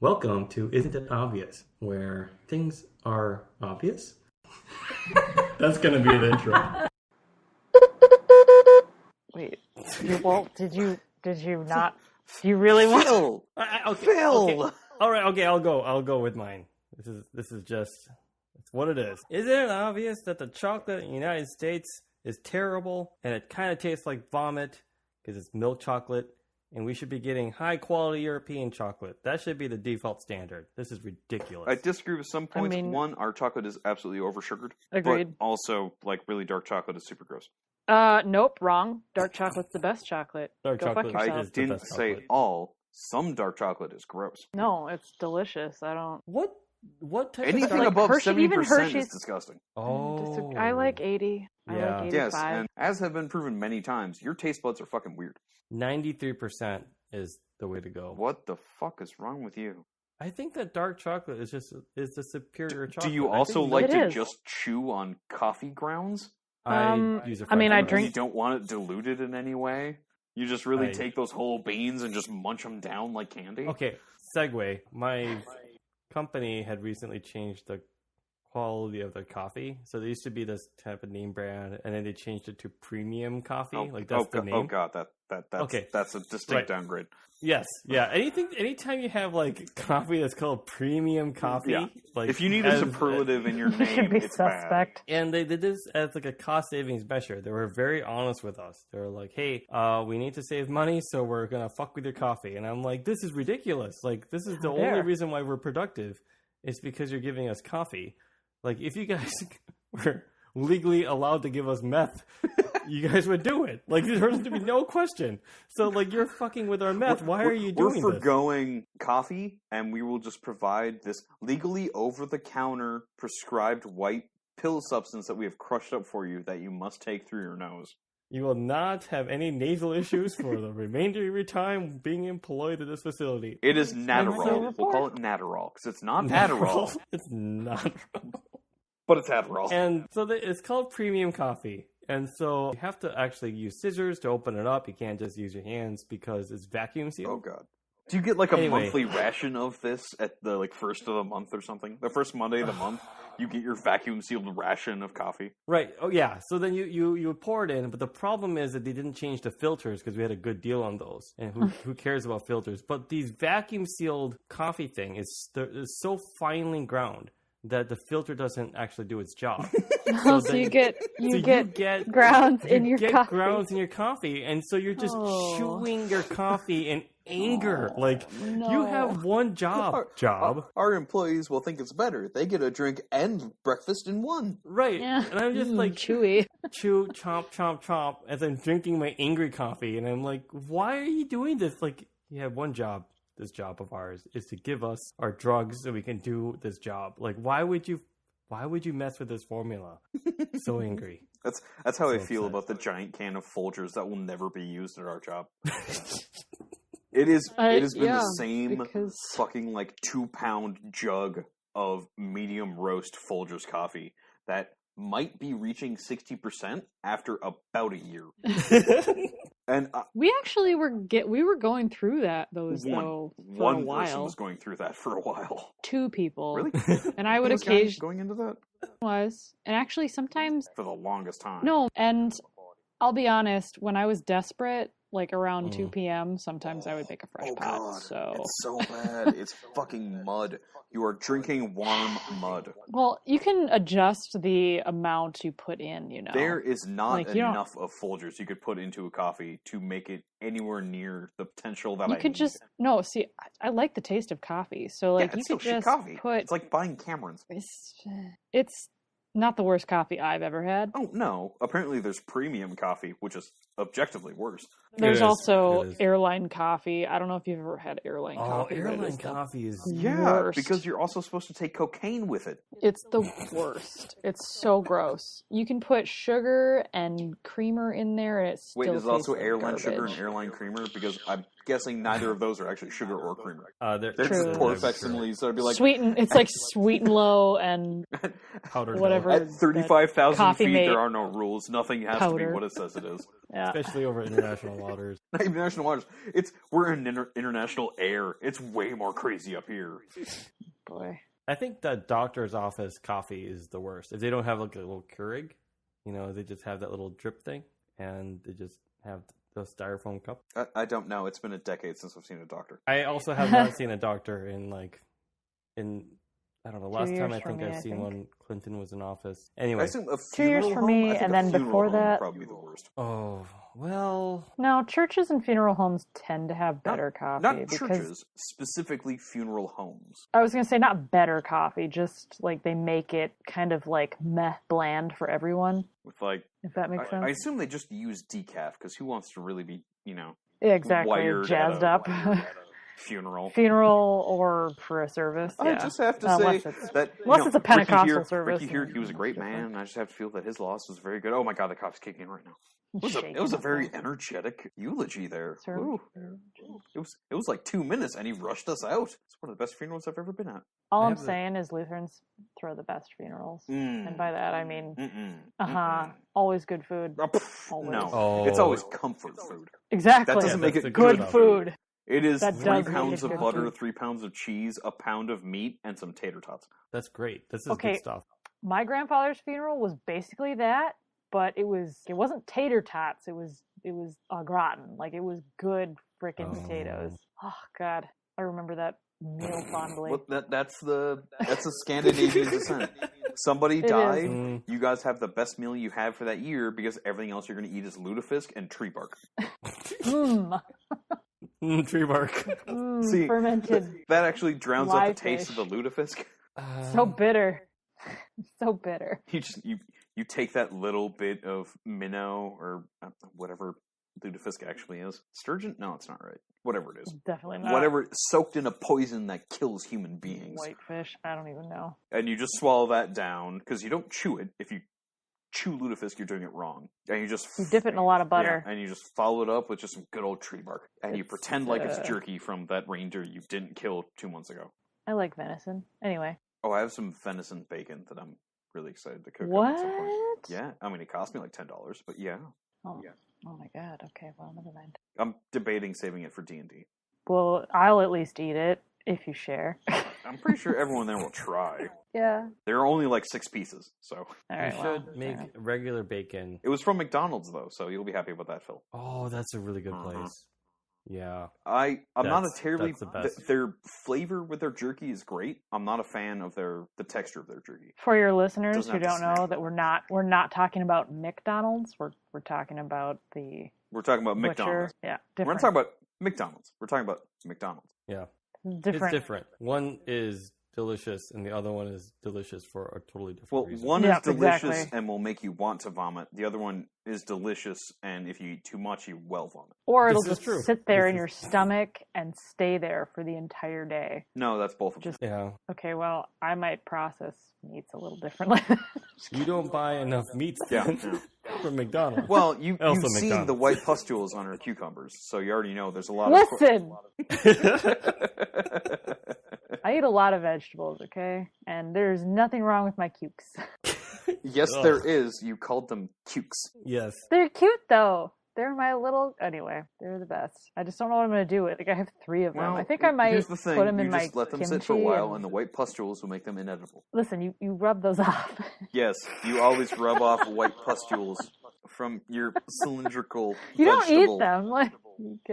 Welcome to Isn't It Obvious, where things are obvious. That's going to be the intro. Wait, did you not? Do you really want? Phill! Phill! Okay. All right, okay, I'll go with mine. This is just, it's what it is. Isn't it obvious that the chocolate in the United States is terrible and it kind of tastes like vomit because it's milk chocolate, and we should be getting high quality European chocolate? That should be the default standard. This is ridiculous. I disagree with some points. One, our chocolate is absolutely oversugared. Agreed. But also, like, really dark chocolate is super gross. Nope, wrong. Dark chocolate's the best chocolate. Dark Go chocolate fuck I yourself. didn't say chocolate. all. Some dark chocolate is gross. No, it's delicious. I don't. What type Anything of dark... above Hershey- 70% even is Hershey's- disgusting. Oh. I like 80. Yeah. I like 85. Yes, and as have been proven many times, your taste buds are fucking weird. 93% is the way to go. What the fuck is wrong with you? I think that dark chocolate is the superior chocolate. Do you I also think like It to is. just chew on coffee grounds? I use a I mean, I French drink- You don't want it diluted in any way? You just really I- take those whole beans and just munch them down like candy? Okay, segue. My company had recently changed the quality of their coffee. So there used to be this type of name brand, and then they changed it to premium coffee. That's the name. Oh god, that's Okay. That's a distinct Right. downgrade. Yes, yeah. Anytime you have like coffee that's called premium coffee, Yeah. like If you need a as- superlative in your You should name, be it's bad. suspect. And they did this as like a cost savings measure. They were very honest with us. They were like, "Hey, we need to save money, so we're gonna fuck with your coffee." And I'm like, "This is ridiculous. Like, this is the How only dare. reason why we're productive, is because you're giving us coffee. Like, if you guys were legally allowed to give us meth, you guys would do it. Like, there was to be no question. So, like, you're fucking with our meth. Why are you doing We're this?" foregoing coffee, and we will just provide this legally over-the-counter prescribed white pill substance that we have crushed up for you that you must take through your nose. You will not have any nasal issues for the remainder of your time being employed at this facility. It is so Natterall. We'll call it Natterall, because it's not Adderall, It's not. but it's Adderall. And so it's called premium coffee. And so you have to actually use scissors to open it up. You can't just use your hands because it's vacuum Oh sealed. god. Do you get like a Anyway. monthly ration of this at the like first of the month or something? The first Monday of the month, you get your vacuum sealed ration of coffee. Right. Oh, yeah. So then you pour it in. But the problem is that they didn't change the filters because we had a good deal on those. And who cares about filters? But these vacuum sealed coffee thing is so finely ground that the filter doesn't actually do its job. So then- you get So get grounds in your get coffee. grounds in your coffee, and so you're just Oh. chewing your coffee in anger. Like, no. you have one job. Our employees will think it's better. They get a drink and breakfast in one. Right. Yeah. And I'm just like, chewy. chew, chomp, chomp, chomp, as I'm drinking my angry coffee, and I'm like, why are you doing this? Like, you have one job. This job of ours is to give us our drugs so we can do this job. Like, why would you mess with this formula? So angry. That's how I So feel upset. about the giant can of Folgers that will never be used at our job. It has been yeah, the same because- fucking like 2-pound jug of medium roast Folgers coffee that might be reaching 60% after about a year. And We actually were going through those one though for a person while. was going through that for a while. 2 people. Really? And I would Those guys occasionally going into that and actually sometimes for the longest time. no. And I'll be honest, when I was desperate, like around Mm. 2 p.m., sometimes I would make a fresh Oh pot. god, So it's so bad. It's fucking mud. You are drinking warm mud. well, you can adjust the amount you put in. You know, There is not Like, you don't- enough of Folgers you could put into a coffee to make it anywhere near the potential that you I could need. just no. See, I like the taste of coffee, so like yeah, you it's still could shit just coffee. put. It's like buying Camerons. It's not the worst coffee I've ever had. Oh no! Apparently, there's premium coffee, which is objectively worse. There's is, also it is. airline coffee. I don't know if you've ever had airline Oh, coffee. but it airline is the coffee is... Yeah, worst. because you're also supposed to take cocaine with it. It's the worst. It's so gross. You can put sugar and creamer in there, and it still Wait, is it also tastes like airline sugar garbage. and airline creamer? Because I'm guessing neither of those are actually sugar or creamer. They're They're True. just poor facsimiles. So I'd be like, Sweet and it's like sweet and low and powdered whatever. milk. at 35,000 coffee feet, mate there are no rules. Nothing has to be powder. what it says it is. Yeah. especially over international waters. Not even international waters. We're in international air. It's way more crazy up here. Boy. I think the doctor's office coffee is the worst. If they don't have like a little Keurig, they just have that little drip thing, and they just have the styrofoam cup. I don't know. It's been a decade since I've seen a doctor. I also have not seen a doctor in I don't know. Last 2 time years I think for me, I've I seen think. one. Clinton was in office. I Anyway. assume a 2 years funeral for home? me, I think and a then funeral before home would that- probably be the worst. Oh well. No, churches and funeral homes tend to have better coffee. Not because churches, specifically funeral homes. I was going to say not better coffee, just like they make it kind of like meh bland for everyone, With like, if that makes sense. I assume they just use decaf because who wants to really be, Exactly, wired jazzed at a up. funeral? Funeral or for a service. I Yeah. just have to Unless say it's- that unless it's a Pentecostal Ricky here, service, Ricky here, then he was a great it's man. different. And I just have to feel that his loss was very good. Oh my god, the coffee's kicking in right now. It was Shaking a up very there. energetic eulogy there. Service. Ooh. It was like 2 minutes, and he rushed us out. It's one of the best funerals I've ever been at. All I I'm have the- saying is Lutherans throw the best funerals. Mm. And by that I mean, Mm-mm. always good food. Oh, pff, Always. no, Oh. it's always comfort food. Exactly. That doesn't make that's it the good stuff. food. It is That 3 does make pounds it of good butter, food. 3 pounds of cheese, a pound of meat, and some tater tots. That's great. This is Okay. good stuff. My grandfather's funeral was basically that, but it wasn't tater tots. It was au gratin. Like it was good freaking Oh. potatoes. Oh god, I remember that meal fondly. Well, that's a Scandinavian descent. Somebody It died. is. Mm. You guys have the best meal you had for that year because everything else you're going to eat is lutefisk and tree bark. Mmm. Tree bark. See, Fermented. That actually drowns out the Live taste fish. of the lutefisk. So bitter. So bitter. You take that little bit of minnow or whatever lutefisk actually is. Sturgeon? No, it's not right. Whatever it is. Definitely not. Whatever, soaked in a poison that kills human beings. Whitefish. I don't even know. And you just swallow that down because you don't chew it. If you chew lutefisk, you're doing it wrong. And you just You dip it in a lot of butter. Yeah, and you just follow it up with just some good old tree bark. And you It's, pretend like it's jerky from that reindeer you didn't kill 2 months ago. I like venison. Anyway. Oh, I have some venison bacon that I'm really excited to cook up What? at some point. Yeah, I mean, it cost me like $10, but yeah. Oh. Oh my god. Okay, well, never mind. I'm debating saving it for D&D. Well, I'll at least eat it if you share. I'm pretty sure everyone there will try. Yeah. There are only like 6 pieces, so. All You right. should well, make fair enough. regular bacon. It was from McDonald's, though, so you'll be happy about that, Phil. Oh, that's a really good Uh-huh. place. Yeah. I'm not a That's- terribly... that's the best. Their flavor with their jerky is great. I'm not a fan of the texture of their jerky. For your listeners Doesn't who have to don't know snack. that we're not talking about McDonald's. We're talking about the We're talking about butcher. McDonald's. Yeah, We're different. not talking about McDonald's. We're talking about McDonald's. Yeah. different. It's different. One is delicious, and the other one is delicious for a totally different Well, reason. one Yeah, is delicious exactly. and will make you want to vomit. The other one is delicious, and if you eat too much, you will vomit. Or This it'll is just true. sit there This in is- your stomach and stay there for the entire day. No, that's both of them. Just Yeah. okay. Well, I might process meats a little differently. You don't buy enough meats Yeah, then yeah. from McDonald's. Well, you've Also seen McDonald's. the white pustules on our cucumbers, so you already know there's a lot Listen, of... I eat a lot of vegetables. Okay, and there's nothing wrong with my cukes. Yes, Ugh. there is. You called them cukes. Yes. They're cute though. They're my little. Anyway, they're the best. I just don't know what I'm gonna do with. Like I have 3 of them. Well, I think I might here's the thing. put them you in my just let them kimchi. sit for a while, and the white pustules will make them inedible. Listen, you rub those off. Yes, you always rub off white pustules from your cylindrical You don't vegetable. eat them. Like,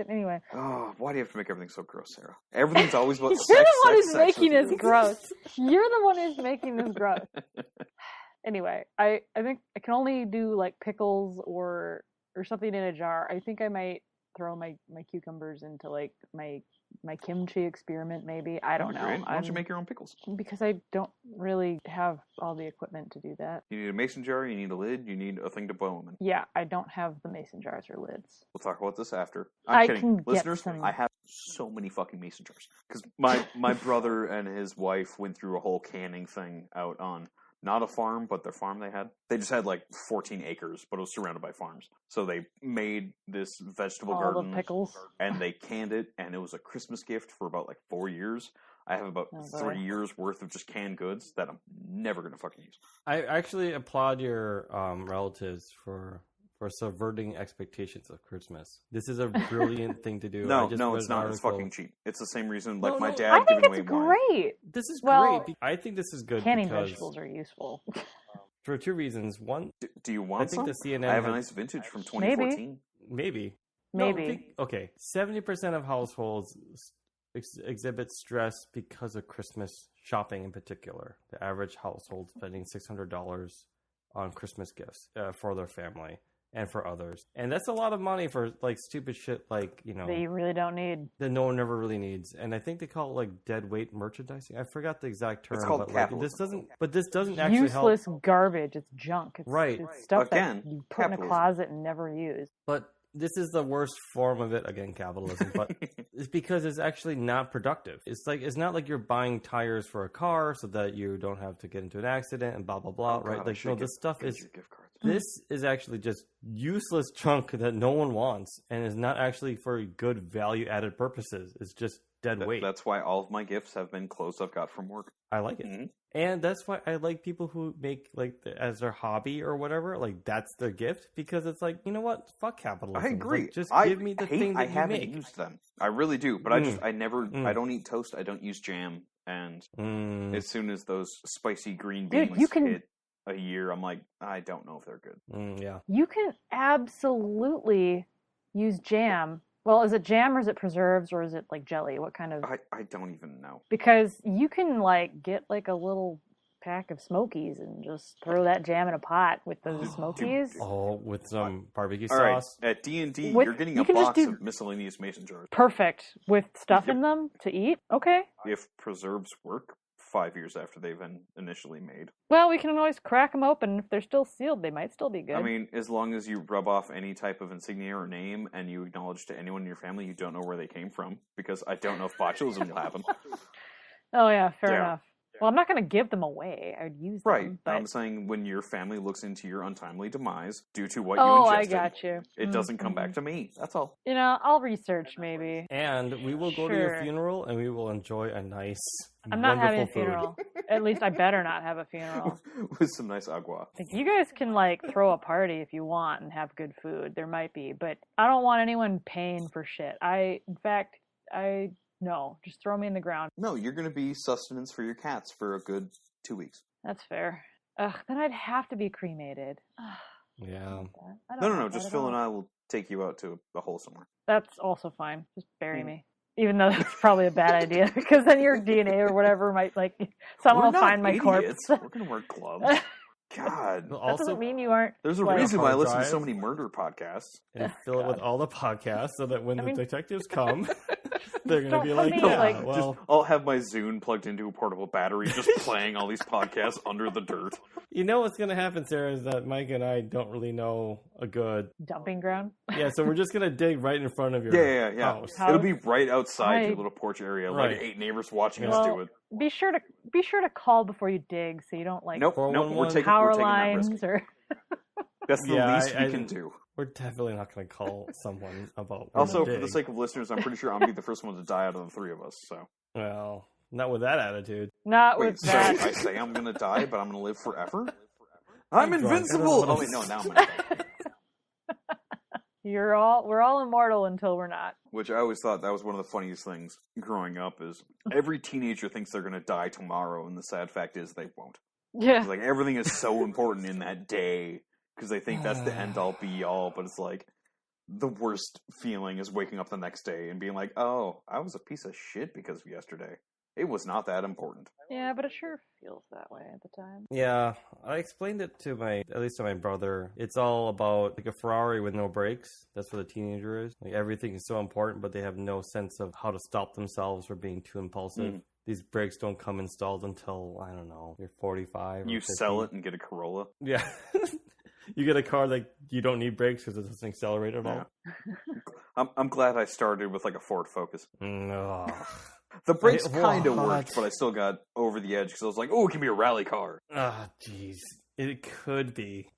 anyway, Oh, why do you have to make everything so gross, Sarah? Everything's always about you're sex, the one sex, who's sex making with this you. gross. You're the one who's making this gross. Anyway, I think I can only do like pickles or something in a jar. I think I might throw my cucumbers into like my kimchi experiment. Maybe I don't know. Great. Why don't you make your own pickles? Because I don't really have all the equipment to do that. You need a mason jar, you need a lid, you need a thing to boil them in. Yeah, I don't have the mason jars or lids. We'll talk about this after. I I'm kidding. can get Listeners, some- I have so many fucking mason jars. Because my brother and his wife went through a whole canning thing out on, not a farm, but their farm they had. They just had like 14 acres, but it was surrounded by farms. So they made this vegetable All garden. the pickles. And they canned it, and it was a Christmas gift for about like 4 years. I have about Oh, boy. 3 years worth of just canned goods that I'm never going to fucking use. I actually applaud your relatives for for subverting expectations of Christmas. This is a brilliant thing to do. No, I just no, read it's an not. It's article. fucking cheap. It's the same reason, like No, my no, dad I think giving it's away wine. great. This is Well, great. I think this is good Canning because vegetables are useful. for two reasons. One, Do you want I think some? the CNN I have a has- nice vintage from 2014. maybe. Maybe. No, okay, 70% of households exhibit stress because of Christmas shopping in particular. The average household spending $600 on Christmas gifts for their family and for others. And that's a lot of money for like stupid shit like, That you really don't need. that no one ever really needs. And I think they call it like deadweight merchandising. I forgot the exact term. It's called but like, capitalism. this doesn't actually Useless help. garbage. It's junk. It's, Right. It's stuff Again, that you put in a capitalism. closet and never use. But this is the worst form of it, again, capitalism, but it's because it's actually not productive. It's not like you're buying tires for a car so that you don't have to get into an accident and blah, blah, blah, Oh, right? God, I Like, should no, get this stuff is, gift cards. this is actually just useless junk that no one wants and is not actually for good value-added purposes. It's just dead weight. That's why all of my gifts have been clothes I've got from work. I like it. Mhm. And that's why I like people who make like as their hobby or whatever, like that's their gift because it's like, you know what? Fuck capitalism. I agree. Like, just I give me the hate thing that I you haven't make. used them. I really do, but I don't eat toast. I don't use jam, and as soon as those spicy green Dude, beans you can- hit a year, I'm like, I don't know if they're good. Yeah. You can absolutely use jam. Well, is it jam or is it preserves or is it like jelly? What kind of? I don't even know. Because you can like get like a little pack of Smokies and just throw that jam in a pot with those Smokies. Oh, with some barbecue All right, sauce. at D&D, With- you're getting you a can just box do- of miscellaneous mason jars. Perfect with stuff in them to eat. Okay. If preserves work 5 years after they've been initially made. Well, we can always crack them open. If they're still sealed, they might still be good. I mean, as long as you rub off any type of insignia or name and you acknowledge to anyone in your family you don't know where they came from, because I don't know if botulism will happen. Oh yeah, fair Yeah. enough. Well, I'm not going to give them away. I'd use them. Right. But... I'm saying when your family looks into your untimely demise due to what Oh, you I ingested, got you. it doesn't come back to me. That's all. You know, I'll research maybe. And we will go to your Sure. funeral and we will enjoy a nice, I'm not having a wonderful food. funeral. At least I better not have a funeral. With some nice agua. Like, you guys can like throw a party if you want and have good food. There might be, but I don't want anyone paying for shit. No, just throw me in the ground. No, you're going to be sustenance for your cats for a good 2 weeks. That's fair. Ugh, then I'd have to be cremated. Ugh, Yeah. I don't No, want just that at Phil all. and I will take you out to a hole somewhere. That's also fine. Just bury me. Even though that's probably a bad idea, because then your DNA or whatever might someone We're will not find my idiots. corpse. We're going to wear gloves. God. We'll That also doesn't mean you aren't. There's a like- reason why I Hard listen to so drive. many murder podcasts. and fill it with all the podcasts so that when I mean- the detectives come, they're going to Don't be put like, me, yeah, like- well, Just, I'll have my Zune plugged into a portable battery, just playing all these podcasts under the dirt. you know what's going to happen, Sarah, is that Mike and I don't really know a good... Dumping ground. Yeah, so we're just going to dig right in front of your Yeah. house. How- It'll be right outside your I- little porch area, Right. like 8 neighbors watching us Well, do it. Be sure to call before you dig, so you don't like Nope, we're 411 taking power that risk. lines or. That's the Yeah, least I- we can do. We're definitely not going to call someone about... where Also, to for the dig. sake of listeners, I'm pretty sure I'm going to be the first one to die out of the three of us, so... Well, not with that attitude. Not Wait, with so that. I say I'm going to die, but I'm going to live forever? I'm I'm drunk. I don't know invincible! what Oh, I'm wait, no, now I'm going to die. We're all immortal until we're not. Which I always thought that was one of the funniest things growing up is every teenager thinks they're going to die tomorrow, and the sad fact is they won't. Yeah. It's like everything is so important in that day because they think that's the end all be all, but it's like the worst feeling is waking up the next day and being like, oh, I was a piece of shit because of yesterday. It was not that important. Yeah, but it sure feels that way at the time. Yeah, I explained it to at least to my brother. It's all about like a Ferrari with no brakes. That's what a teenager is. Like everything is so important, but they have no sense of how to stop themselves from being too impulsive. Mm. These brakes don't come installed until, I don't know, you're 45 or You 50. sell it and get a Corolla. Yeah. You get a car that you don't need brakes because it doesn't accelerate at all. I'm glad I started with like a Ford Focus. No. The brakes What? kind of worked, but I still got over the edge because I was like, oh, it can be a rally car. Ah, jeez. It could be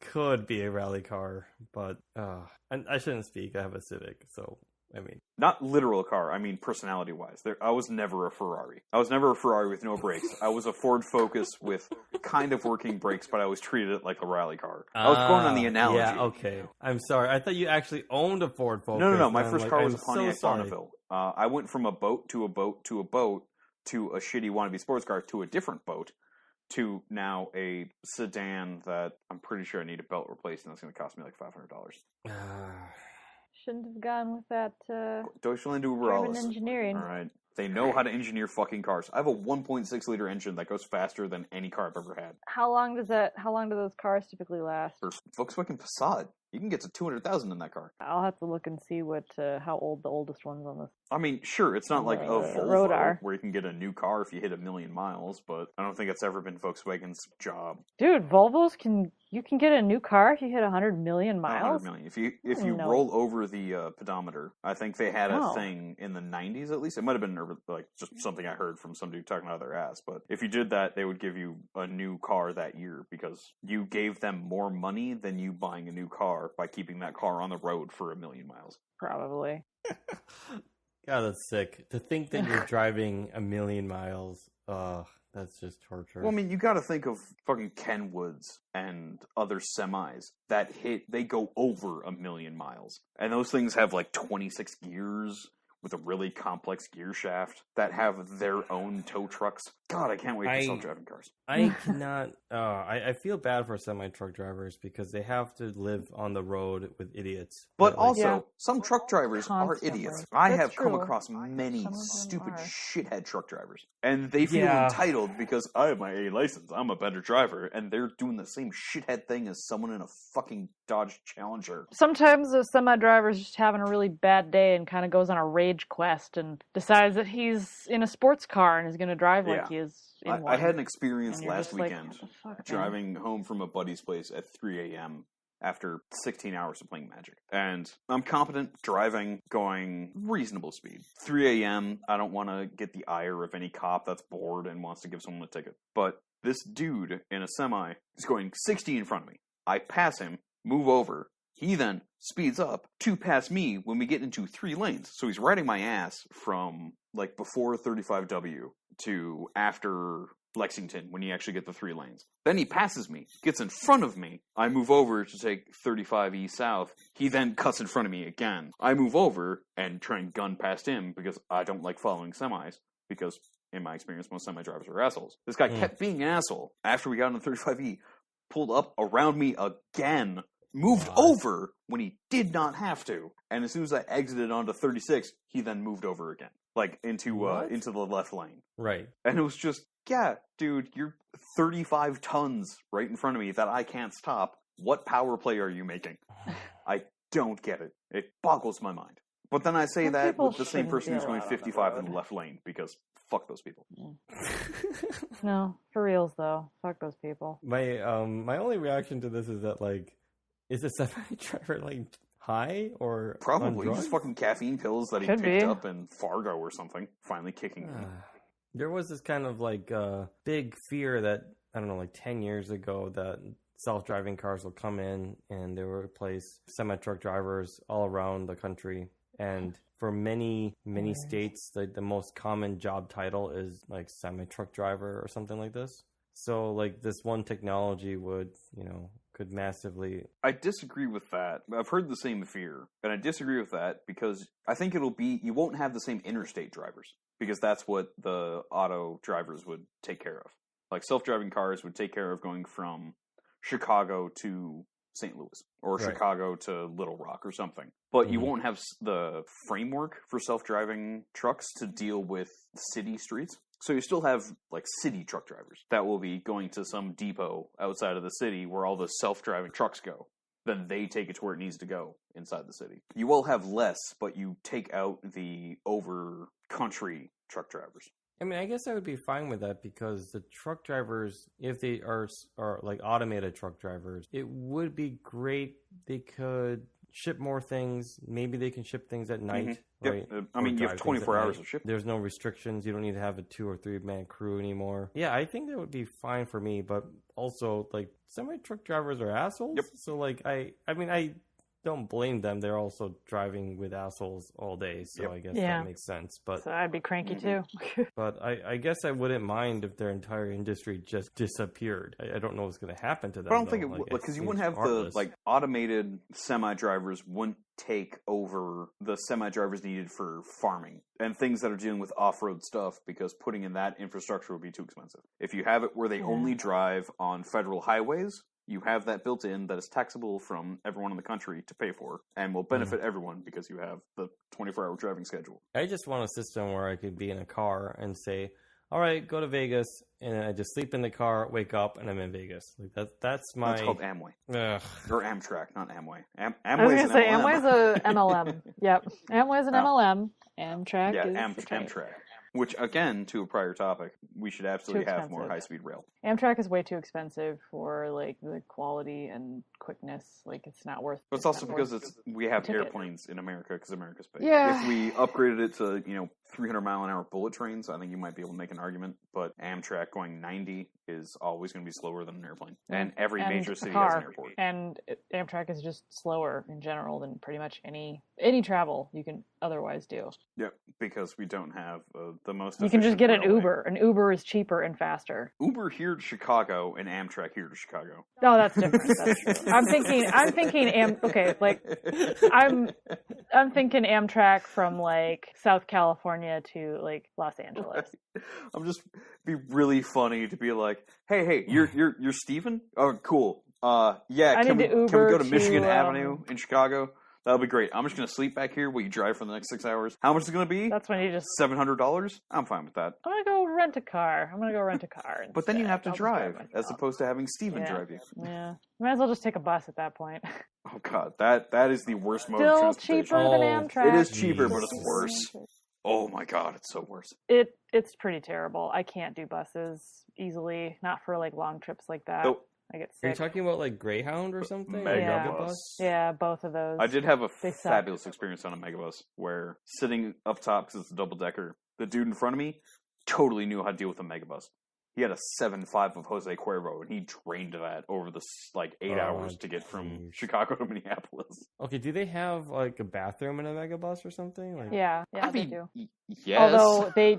a rally car, but and I shouldn't speak. I have a Civic, so I mean, not literal car. I mean, personality-wise. I was never a Ferrari. I was never a Ferrari with no brakes. I was a Ford Focus with kind of working brakes, but I was treated it like a rally car. I was going on the analogy. Yeah, okay. I'm sorry. I thought you actually owned a Ford Focus. No. My first car was a Pontiac so Bonneville. I went from a boat to a boat to a boat to a shitty wannabe sports car to a different boat to now a sedan that I'm pretty sure I need a belt replaced, and that's going to cost me like $500. Shouldn't have gone with that. Deutschland über German alles. engineering. All right. They know how to engineer fucking cars. I have a 1.6 liter engine that goes faster than any car I've ever had. How long do those cars typically last? For Volkswagen Passat, you can get to 200,000 in that car. I'll have to look and see how old the oldest ones on this. I mean, sure, it's not like a road Volvo are. where you can get a new car if you hit 1 million miles, but I don't think it's ever been Volkswagen's job. Dude, Volvos you can get a new car if you hit 100 million miles. 100 million. If you roll over the pedometer, I think they had a thing in the 90s at least. It might have been like just something I heard from somebody talking out of their ass. But if you did that, they would give you a new car that year because you gave them more money than you buying a new car by keeping that car on the road for 1 million miles. Probably. God, that's sick. To think that you're driving 1 million miles, that's just torture. Well, I mean, you got to think of fucking Kenwoods and other semis that they go over 1 million miles. And those things have like 26 gears with a really complex gear shaft that have their own tow trucks. God, I can't wait for self-driving cars. I cannot... I feel bad for semi-truck drivers because they have to live on the road with idiots. But also, some truck drivers are idiots. I have come true. across many stupid shithead truck drivers. And they feel entitled because I have my A license. I'm a better driver. And they're doing the same shithead thing as someone in a fucking Dodge Challenger. Sometimes a semi-driver's just having a really bad day and kind of goes on a rage quest and decides that he's in a sports car and is going to drive like he is in one. I had an experience last like, weekend fuck, driving home from a buddy's place at 3 a.m. after 16 hours of playing Magic. And I'm competent driving, going reasonable speed. 3 a.m., I don't want to get the ire of any cop that's bored and wants to give someone a ticket. But this dude in a semi is going 60 in front of me. I pass him, move over. He then speeds up to pass me when we get into 3 lanes. So he's riding my ass from like before 35W to after Lexington when you actually get the 3 lanes. Then he passes me, gets in front of me. I move over to take 35E south. He then cuts in front of me again. I move over and try and gun past him because I don't like following semis because in my experience, most semi-drivers are assholes. This guy kept being an asshole after we got on the 35E, pulled up around me again, moved over when he did not have to. And as soon as I exited onto 36, he then moved over again. Like into the left lane. Right. And it was just, yeah, dude, you're 35 tons right in front of me that I can't stop. What power play are you making? I don't get it. It boggles my mind. But then I say that with the same person who's going 55 in the left lane because fuck those people. No, for reals though. Fuck those people. My only reaction to this is that like, is a semi-driver like high or probably on just fucking caffeine pills that he Could picked be. up in Fargo or something. Finally kicking in. There was this kind of like big fear that I don't know, like 10 years ago, that self-driving cars will come in and they will replace semi-truck drivers all around the country. And for many states, like the most common job title is like semi-truck driver or something like this. So like this one technology would, could massively... I disagree with that. I've heard the same fear, and I disagree with that because I think you won't have the same interstate drivers because that's what the auto drivers would take care of. Like self-driving cars would take care of going from Chicago to St. Louis or Chicago to Little Rock or something. But you won't have the framework for self-driving trucks to deal with city streets. So you still have like city truck drivers that will be going to some depot outside of the city where all the self-driving trucks go. Then they take it to where it needs to go inside the city. You will have less, but you take out the over-country truck drivers. I mean, I guess I would be fine with that because the truck drivers, if they are like automated truck drivers, it would be great. They could ship more things. Maybe they can ship things at night. Right? Yep. I mean, you have 24 hours of shipping. There's no restrictions. You don't need to have a 2 or 3 man crew anymore. Yeah, I think that would be fine for me. But also, like, semi truck drivers are assholes. Yep. So, like, I don't blame them. They're also driving with assholes all day, so I guess that makes sense. But so I'd be cranky too. But I guess I wouldn't mind if their entire industry just disappeared. I don't know what's going to happen to them. But I don't think it would, because you wouldn't have heartless. the automated semi-drivers wouldn't take over the semi-drivers needed for farming and things that are dealing with off-road stuff, because putting in that infrastructure would be too expensive. If you have it where they only drive on federal highways, you have that built in that is taxable from everyone in the country to pay for and will benefit everyone because you have the 24-hour driving schedule. I just want a system where I could be in a car and say, all right, go to Vegas, and then I just sleep in the car, wake up, and I'm in Vegas. Like that's my... That's called Amway. Ugh. Or Amtrak, not Amway. I was going to say, Amway's a MLM. Yep. Amway's an MLM. Amtrak is Amtrak. Which, again, to a prior topic, we should absolutely have more high-speed rail. Amtrak is way too expensive for, like, the quality and quickness. Like, it's not worth it. But it's also because we have airplanes in America because America's big. Yeah. If we upgraded it to, 300-mile-an-hour bullet trains, I think you might be able to make an argument. But Amtrak going 90 is always going to be slower than an airplane. And every major city has an airport. And Amtrak is just slower in general than pretty much any travel you can otherwise do. Yep, because we don't have the most. You can just get an Uber. An Uber is cheaper and faster. Uber here to Chicago and Amtrak here to Chicago. No, that's different. That's true. I'm thinking I'm thinking Amtrak from like South California to like Los Angeles. I'm just be really funny to be like, hey, you're Steven? Oh, cool. Yeah, can we go to Michigan Avenue in Chicago? That'll be great. I'm just going to sleep back here while you drive for the next 6 hours. How much is it going to be? That's when you just... $700? I'm fine with that. I'm going to go rent a car. Instead. But then you have to drive, as opposed to having Steven drive you. Yeah. Might as well just take a bus at that point. Oh, God. That is the worst mode of transportation. Still cheaper than Amtrak. It is cheaper, but it's worse. Oh, my God. It's so worse. It's pretty terrible. I can't do buses easily. Not for, like, long trips like that. So, I get sick. Are you talking about like Greyhound or something? Megabus. Yeah, both of those. I did have a fabulous experience on a Megabus where sitting up top, because it's a double-decker, the dude in front of me totally knew how to deal with a Megabus. He had a 7.5 of Jose Cuervo, and he drained that over the 8 hours to get from Chicago to Minneapolis. Okay, do they have like a bathroom in a Megabus or something? Like... Yeah, they do. Yes. Although they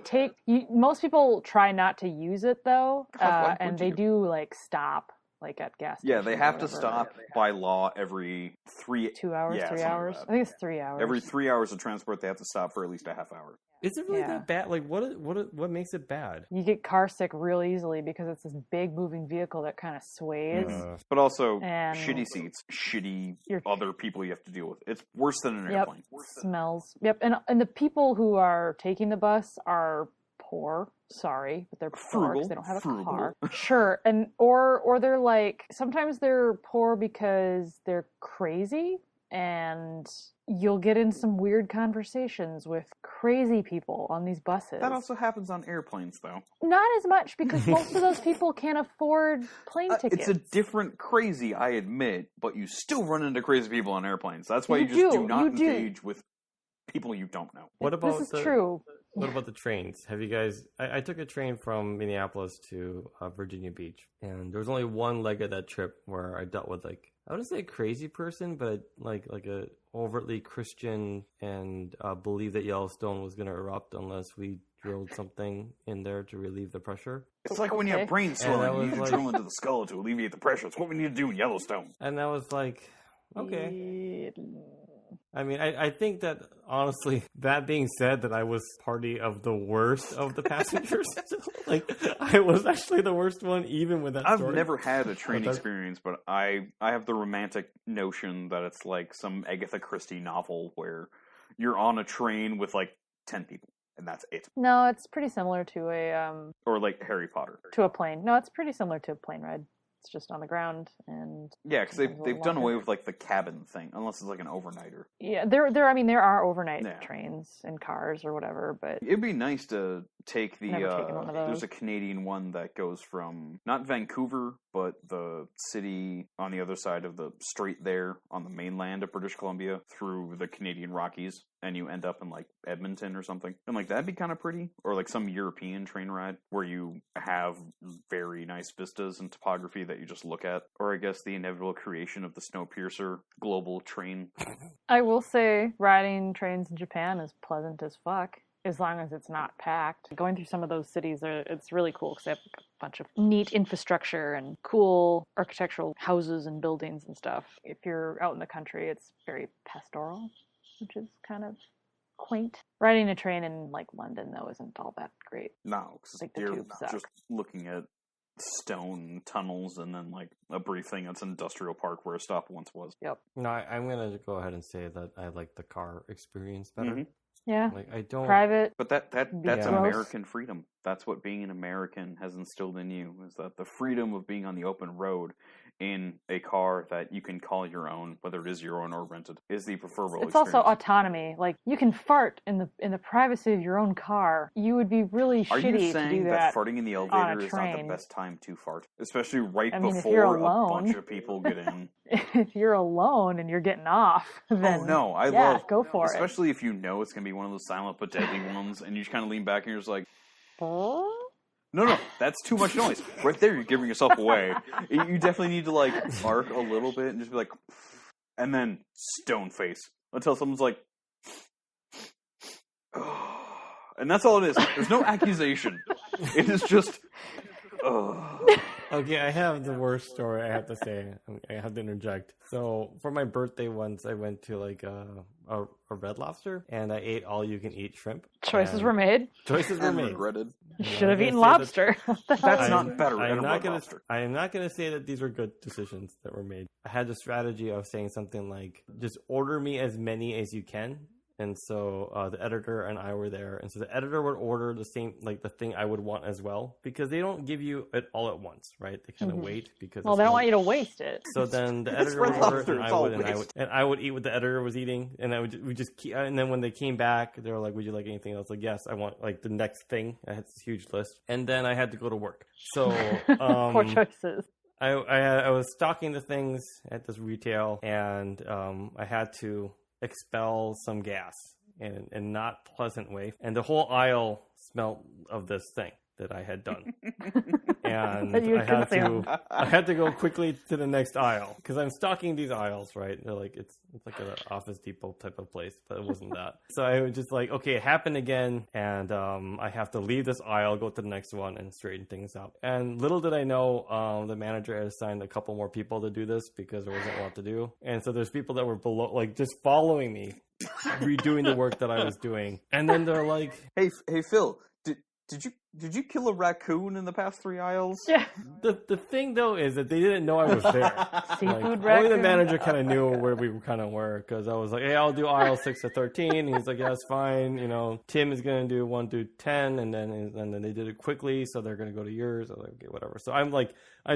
most people try not to use it though, and they do like stop. Like at gas stations. Yeah, they have to stop by law every 2 hours, 3 hours. I think it's 3 hours. Every 3 hours of transport, they have to stop for at least a half hour. Is it really that bad? Like, what makes it bad? You get car sick real easily because it's this big moving vehicle that kind of sways. But also, shitty seats, shitty other people you have to deal with. It's worse than an airplane. Smells. Yep, and the people who are taking the bus are poor. Sorry, but they're poor because they don't have a car. Sure, and or they're like, sometimes they're poor because they're crazy, and you'll get in some weird conversations with crazy people on these buses. That also happens on airplanes, though. Not as much, because most of those people can't afford plane tickets. It's a different crazy, I admit, but you still run into crazy people on airplanes. That's why you do not engage with people you don't know. What about this is true. What about the trains? Have you guys... I took a train from Minneapolis to Virginia Beach, and there was only one leg of that trip where I dealt with, like, I wouldn't say a crazy person, but like a overtly Christian and believed that Yellowstone was going to erupt unless we drilled something in there to relieve the pressure. It's like when you have brain swelling, you drill into the skull to alleviate the pressure. It's what we need to do in Yellowstone. And I was like, okay. I mean, I think that, honestly, that being said, that I was party of the worst of the passengers. Like, I was actually the worst one, even with that story. I've never had a train experience, but I have the romantic notion that it's like some Agatha Christie novel where you're on a train with, like, 10 people, and that's it. No, it's pretty similar to or, like, Harry Potter. To a plane. No, it's pretty similar to a plane ride. It's just on the ground, and yeah, because they've done away with like the cabin thing, unless it's like an overnighter. Yeah, there are overnight trains and cars or whatever, but it'd be nice to take there's a Canadian one that goes from not Vancouver but the city on the other side of the strait there on the mainland of British Columbia through the Canadian Rockies, and you end up in like Edmonton or something. And like that'd be kind of pretty. Or like some European train ride where you have very nice vistas and topography that you just look at. Or I guess the inevitable creation of the Snowpiercer global train. I will say riding trains in Japan is pleasant as fuck, as long as it's not packed. Going through some of those cities, it's really cool because they have a bunch of neat infrastructure and cool architectural houses and buildings and stuff. If you're out in the country, it's very pastoral, which is kind of quaint. Riding a train in like London, though, isn't all that great. No, because Like the you're tubes suck. just looking at stone tunnels and then like a brief thing that's an industrial park where a stop once was. Yep. No, I'm gonna go ahead and say that I like the car experience better. Mhm. Yeah. Like I don't. Private. But that's Gross. American freedom. That's what being an American has instilled in you, is that the freedom of being on the open road in a car that you can call your own, whether it is your own or rented, is the preferable It's experience. also autonomy. Like you can fart in the privacy of your own car. You would be really Are shitty you to saying do that that. farting in the on elevator a is not the train? best time to fart? Especially right I mean, if before you're a alone. bunch of people get in. If you're alone and you're getting off, then Oh no, I yeah, love, go for especially if you know it's going to be one of those silent but deadly ones, and you just kind of lean back and you're just like, it. no, that's too much noise. Right there, you're giving yourself away. You definitely need to like arc a little bit and just be like, and then stone face until someone's like, and that's all it is. There's no accusation. It is just, Okay, I have the worst story. I have to say. I have to interject. So for my birthday once, I went to like a Red Lobster, and I ate all you can eat shrimp. Choices And were made. Choices were and made. regretted. You Yeah, should have I'm eaten gonna say lobster. That's not better than a Red gonna, Lobster. I am not going to say that these were good decisions that were made. I had the strategy of saying something like, just order me as many as you can. And so the editor and I were there. And so the editor would order the same, like the thing I would want as well. Because they don't give you it all at once, right? They kind of wait. Because Well, it's they don't more- want you to waste it. So then the It's editor Red would order it, Lobster, and it's I all would, waste. and I would eat what the editor was eating, and we just keep. And then when they came back, they were like, "Would you like anything else?" Like, yes, I want like the next thing. I had this huge list, and then I had to go to work. So Poor choices. I was stocking the things at this retail, and I had to expel some gas in a not pleasant way, and the whole aisle smelled of this thing that I had done. And That you I had had consumed. I had to go quickly to the next aisle because I'm stocking these aisles, right? They're like it's like an Office Depot type of place, but it wasn't that. So I was just like, okay, it happened again, and I have to leave this aisle, go to the next one, and straighten things out. And little did I know, the manager had assigned a couple more people to do this because there wasn't a lot to do. And so there's people that were below, like just following me, redoing the work that I was doing. And then they're like, Hey Phil, did you kill a raccoon in the past 3 aisles? Yeah. the thing though is that they didn't know I was there. Seafood Only the raccoon. manager kind of knew where we kind of were, because I was like, "Hey, I'll do aisle 6 to 13." And he's like, "Yeah, that's fine." You know, Tim is gonna do 1 to 10, and then they did it quickly, so they're gonna go to yours. I was like, "Okay, whatever." So I'm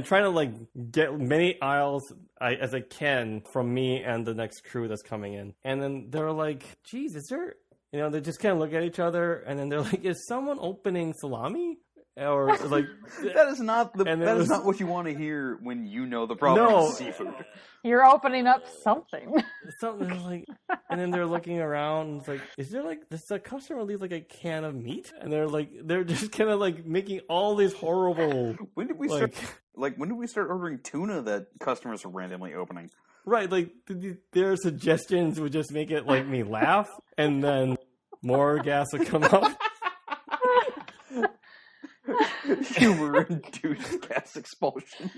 trying to like get many aisles as I can from me and the next crew that's coming in, and then they're like, "Geez, is there?" You know, they just kind of look at each other, and then they're like, "Is someone opening salami?" Or like That is not And it that is was- not what you want to hear when you know the problem No. is seafood. You're opening up something. something like, and then they're looking around, and it's like, is there like, does the customer leave like a can of meat? And they're just kind of like making all these horrible, When did we like, start ordering tuna that customers are randomly opening? right, like their suggestions would just make it like me laugh, and then more gas would come out. Humor-induced gas expulsions.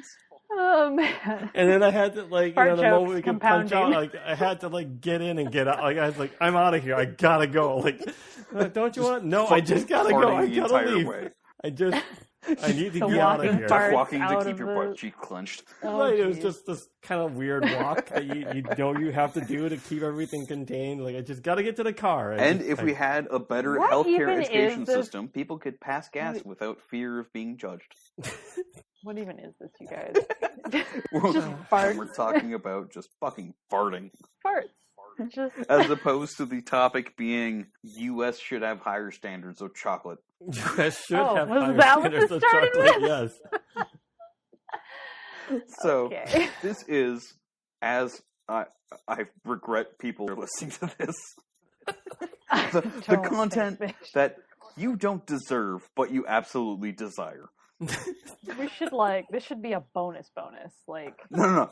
Oh man. And then I had to like, Fart the jokes moment we could punch out, compounding. like I had to like get in and get out. Like I was like, I'm out of here. I gotta go. Like, don't you want? No, I just gotta go. Farting I the gotta entire leave. way. I need to The get out of walking here. fart. Just walking to out keep of your the- butt cheek clenched. Oh, Right, it was geez. just this kind of weird walk that you know you have to do to keep everything contained. Like I just got to get to the car. And if we had a better What healthcare even education is this- system, people could pass gas without fear of being judged. What even is this, you guys? We're, Just farts. we're talking about just fucking farting. Farts. Just As opposed to the topic being U.S. should have higher standards of chocolate. U.S. should Oh, have was higher that what standards this of started chocolate. with? Yes. So Okay. this is, as I regret people are listening to this, the Don't content say that you don't deserve, but you absolutely desire. This should be a bonus. Like, No.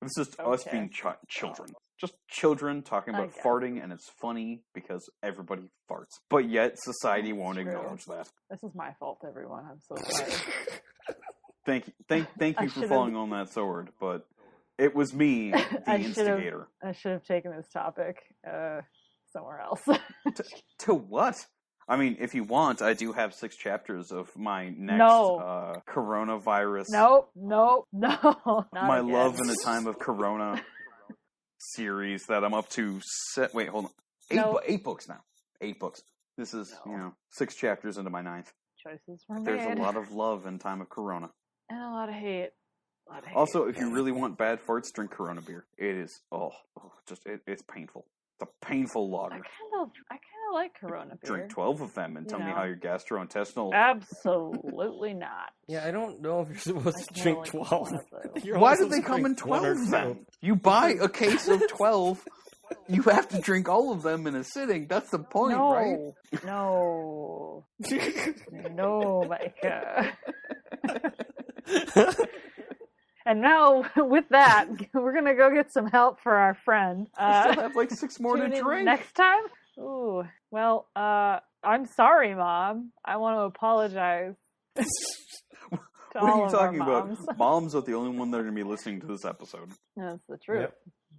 It's just us Okay. being children. Just children talking I about guess. farting, and it's funny because everybody farts. But yet, society That's won't true. acknowledge that. this is my fault, everyone. I'm so sorry. Thank I you for should've- falling on that sword, but it was me, the I should've- instigator. I should have taken this topic somewhere else. To what? I mean, if you want, I do have 6 chapters of my next No. coronavirus. Nope. Not My again. love in the time of Corona series that I'm up to. Wait, hold on. 8 books now. 8 books. This is, No. 6 chapters into my 9th. Choices were There's made. a lot of love in time of Corona. And a lot of hate. Also, if you really want bad farts, drink Corona beer. It is, it's painful. It's a painful I lager. kind of like Corona beer. Drink 12 of them and tell me know. how your gastrointestinal... Absolutely not. Yeah, I don't know if you're supposed I to kinda drink like 12. Corona, I though. think you're Why only did they supposed to come in drink 1 or 12 then? 2. You buy a case of 12, you have to drink all of them in a sitting. That's the point, right? No, Micah. And now, with that, we're gonna go get some help for our friend. I still have like 6 more to Tune in drink. next time. Ooh, well, I'm sorry, Mom. I want to apologize. What are you all of our talking about? moms. Moms are the only one that are going to be listening to this episode. That's the truth. Yep.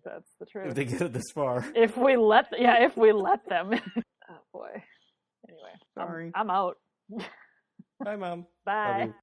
That's the If truth. they get it this far. If we let them. Oh boy. Anyway, Sorry. I'm out. Bye, Mom. Bye. Love you.